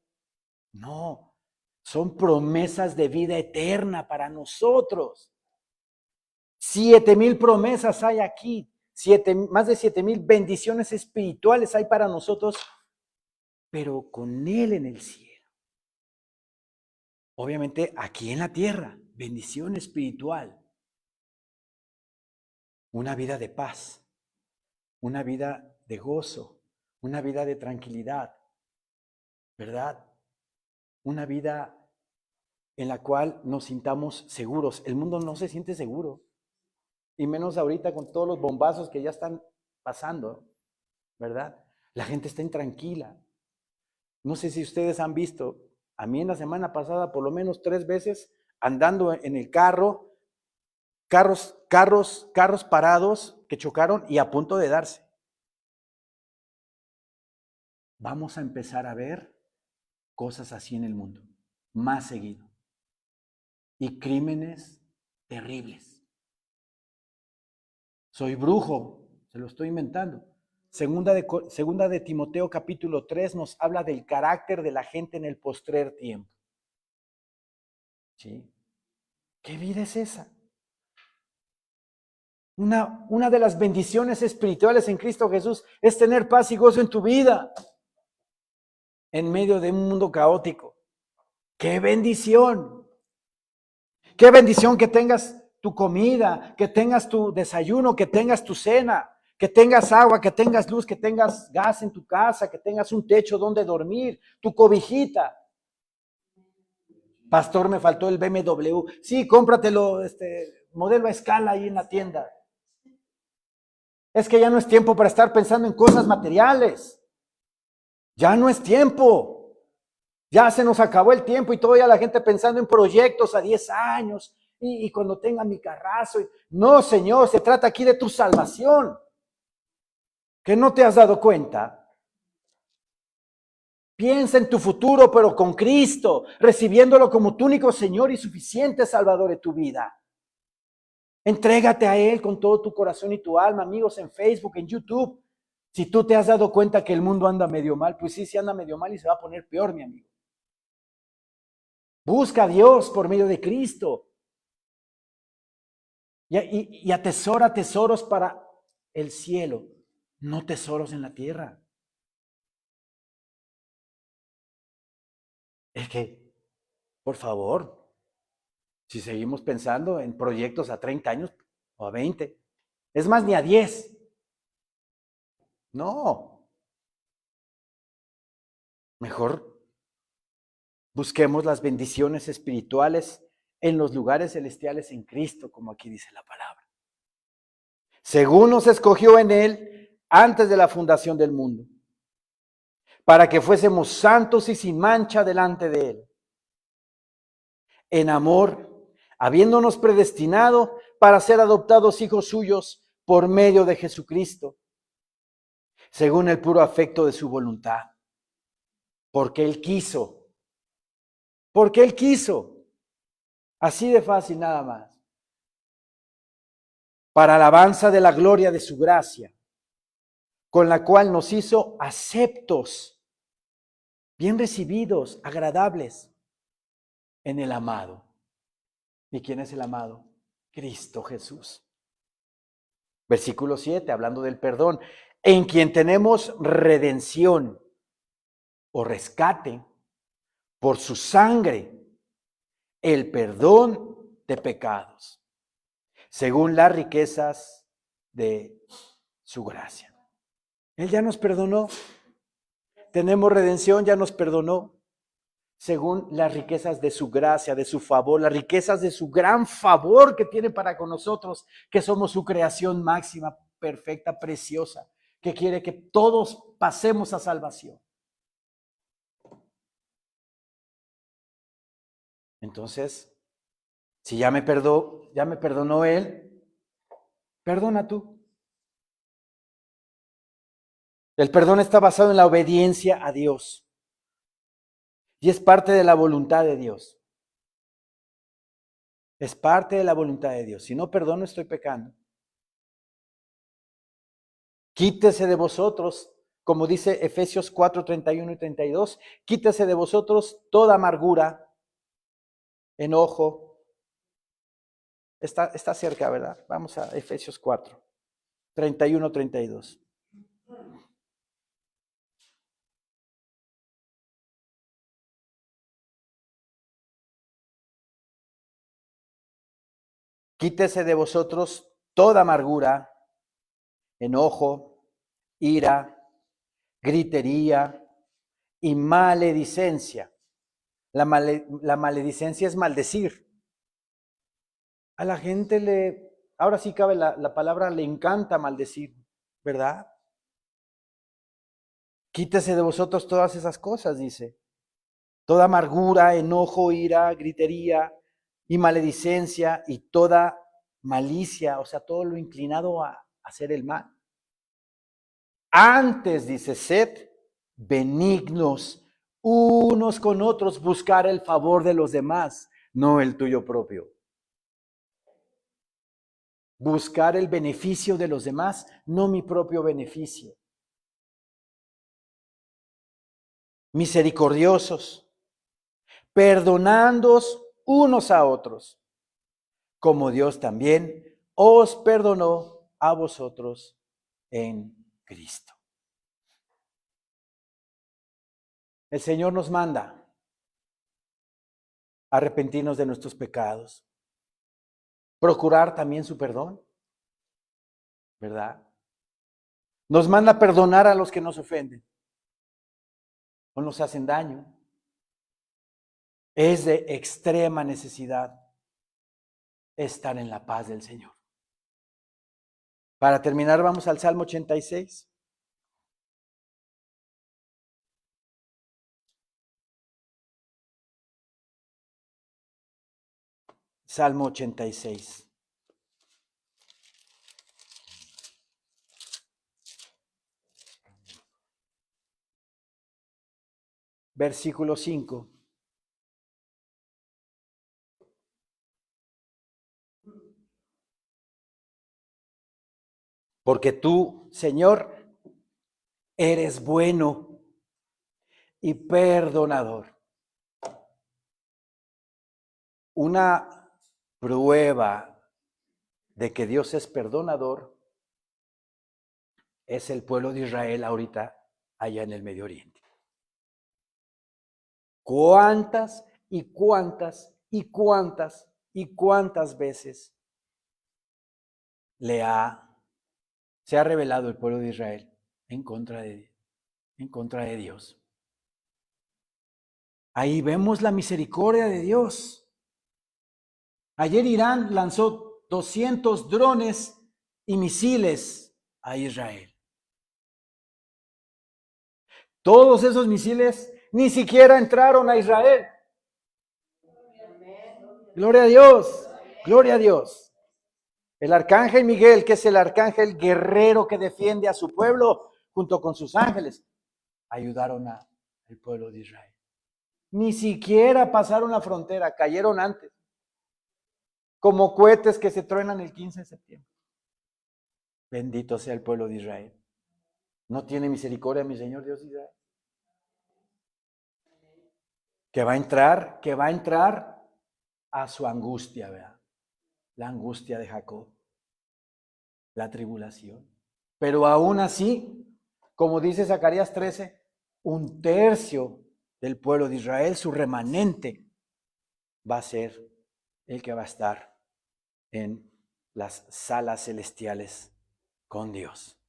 A: No, son promesas de vida eterna para nosotros. 7,000 promesas hay aquí, más de 7,000 bendiciones espirituales hay para nosotros, pero con Él en el cielo. Obviamente aquí en la tierra, bendición espiritual. Una vida de paz, una vida de gozo, una vida de tranquilidad, ¿verdad? Una vida en la cual nos sintamos seguros. El mundo no se siente seguro, y menos ahorita con todos los bombazos que ya están pasando, ¿verdad? La gente está intranquila. No sé si ustedes han visto, a mí en la semana pasada por lo menos 3 veces andando en el carro, carros parados que chocaron y a punto de darse. Vamos a empezar a ver cosas así en el mundo, más seguido. Y crímenes terribles. Soy brujo, se lo estoy inventando. Segunda de Timoteo capítulo 3 nos habla del carácter de la gente en el postrer tiempo. ¿Sí? ¿Qué vida es esa? Una de las bendiciones espirituales en Cristo Jesús es tener paz y gozo en tu vida, en medio de un mundo caótico. ¡Qué bendición! ¡Qué bendición que tengas tu comida, que tengas tu desayuno, que tengas tu cena, que tengas agua, que tengas luz, que tengas gas en tu casa, que tengas un techo donde dormir, tu cobijita! Pastor, me faltó el BMW. Sí, cómpratelo, modelo a escala ahí en la tienda. Es que ya no es tiempo para estar pensando en cosas materiales. Ya no es tiempo. Ya se nos acabó el tiempo y todavía la gente pensando en proyectos a 10 años y cuando tenga mi carrazo. No, Señor, se trata aquí de tu salvación. ¿Que no te has dado cuenta? Piensa en tu futuro, pero con Cristo, recibiéndolo como tu único Señor y suficiente Salvador de tu vida. Entrégate a Él con todo tu corazón y tu alma, amigos, en Facebook, en YouTube. Si tú te has dado cuenta que el mundo anda medio mal, pues sí anda medio mal y se va a poner peor, mi amigo. Busca a Dios por medio de Cristo. Y atesora tesoros para el cielo, no tesoros en la tierra. Es que, por favor, si seguimos pensando en proyectos a 30 años o a 20, es más, ni a 10. No. Mejor busquemos las bendiciones espirituales en los lugares celestiales en Cristo, como aquí dice la palabra. Según nos escogió en Él antes de la fundación del mundo, para que fuésemos santos y sin mancha delante de Él. En amor, habiéndonos predestinado para ser adoptados hijos suyos por medio de Jesucristo, según el puro afecto de su voluntad. Porque Él quiso. Porque Él quiso. Así de fácil nada más. para alabanza de la gloria de su gracia, con la cual nos hizo aceptos, bien recibidos, agradables en el amado. ¿Y quién es el amado? Cristo Jesús. Versículo 7, hablando del perdón, en quien tenemos redención o rescate por su sangre, el perdón de pecados, según las riquezas de su gracia. Él ya nos perdonó. Tenemos redención, ya nos perdonó. Según las riquezas de su gracia, de su favor, las riquezas de su gran favor que tiene para con nosotros, que somos su creación máxima, perfecta, preciosa, que quiere que todos pasemos a salvación. Entonces, si ya me perdonó Él, perdona tú. El perdón está basado en la obediencia a Dios y es parte de la voluntad de Dios. Es parte de la voluntad de Dios. Si no perdono, estoy pecando. Quítese de vosotros, como dice Efesios 4, 31 y 32, quítese de vosotros toda amargura, enojo. Está cerca, ¿verdad? Vamos a Efesios 4, 31, 32. Quítese de vosotros toda amargura, enojo, ira, gritería y maledicencia. La maledicencia es maldecir. A la gente ahora sí cabe la palabra, le encanta maldecir, ¿verdad? Quítese de vosotros todas esas cosas, dice. Toda amargura, enojo, ira, gritería y maledicencia y toda malicia, o sea, todo lo inclinado a hacer el mal. Antes, dice, sed benignos unos con otros, buscar el favor de los demás, no el tuyo propio. Buscar el beneficio de los demás, no mi propio beneficio. Misericordiosos, perdonándoos unos a otros, como Dios también os perdonó a vosotros en Cristo. El Señor nos manda a arrepentirnos de nuestros pecados, procurar también su perdón, ¿verdad? Nos manda a perdonar a los que nos ofenden o nos hacen daño. Es de extrema necesidad estar en la paz del Señor. Para terminar, vamos al Salmo 86. Salmo 86. Versículo 5. Porque tú, Señor, eres bueno y perdonador. Una prueba de que Dios es perdonador es el pueblo de Israel ahorita allá en el Medio Oriente. ¿Cuántas y cuántas y cuántas y cuántas veces se ha revelado el pueblo de Israel en contra de Dios? Ahí vemos la misericordia de Dios. Ayer Irán lanzó 200 drones y misiles a Israel. Todos esos misiles ni siquiera entraron a Israel. Gloria a Dios, gloria a Dios. El arcángel Miguel, que es el arcángel guerrero que defiende a su pueblo, junto con sus ángeles, ayudaron al pueblo de Israel. Ni siquiera pasaron la frontera, cayeron antes, como cohetes que se truenan el 15 de septiembre. Bendito sea el pueblo de Israel. ¿No tiene misericordia mi Señor Dios de Israel? Que va a entrar a su angustia, ¿verdad? La angustia de Jacob, la tribulación. Pero aún así, como dice Zacarías 13, un tercio del pueblo de Israel, su remanente, va a ser el que va a estar en las salas celestiales con Dios.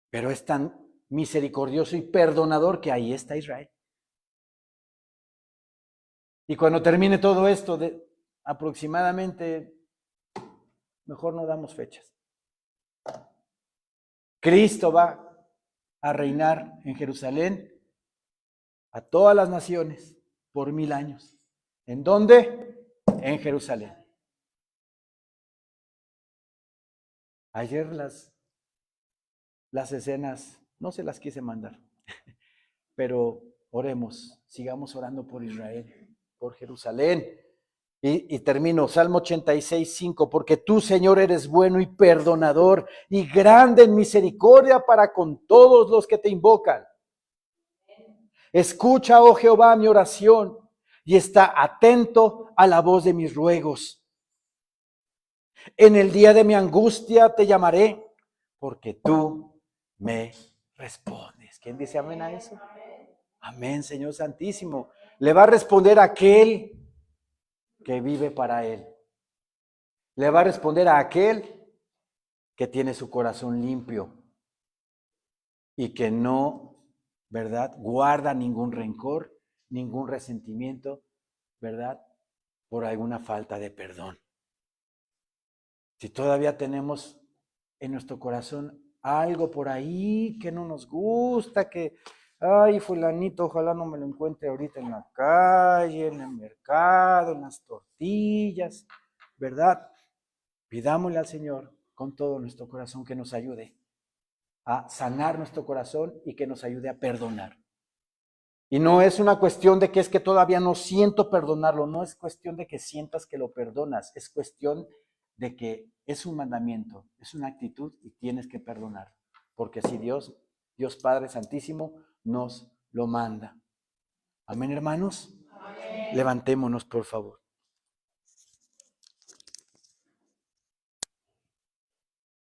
A: Pero es tan misericordioso y perdonador que ahí está Israel. Y cuando termine todo esto, de aproximadamente, mejor no damos fechas. Cristo va a reinar en Jerusalén a todas las naciones por 1000 años. ¿En dónde? En Jerusalén. Ayer las escenas no se las quise mandar, pero oremos, sigamos orando por Israel, por Jerusalén. Y termino, Salmo 86, 5, porque tú, Señor, eres bueno y perdonador y grande en misericordia para con todos los que te invocan. Escucha, oh Jehová, mi oración y está atento a la voz de mis ruegos. En el día de mi angustia te llamaré, porque tú me respondes. ¿Quién dice amén a eso? Amén, Señor Santísimo. Le va a responder a aquel que vive para Él. Le va a responder a aquel que tiene su corazón limpio y que no, ¿verdad?, guarda ningún rencor, ningún resentimiento, ¿verdad?, por alguna falta de perdón. Si todavía tenemos en nuestro corazón algo por ahí que no nos gusta, que, ay, fulanito, ojalá no me lo encuentre ahorita en la calle, en el mercado, en las tortillas, ¿verdad? Pidámosle al Señor con todo nuestro corazón que nos ayude a sanar nuestro corazón y que nos ayude a perdonar. Y no es una cuestión de que es que todavía no siento perdonarlo, no es cuestión de que sientas que lo perdonas, es cuestión de que es un mandamiento, es una actitud y tienes que perdonar. Porque si Dios Padre Santísimo, nos lo manda. Amén, hermanos. Amén. Levantémonos, por favor.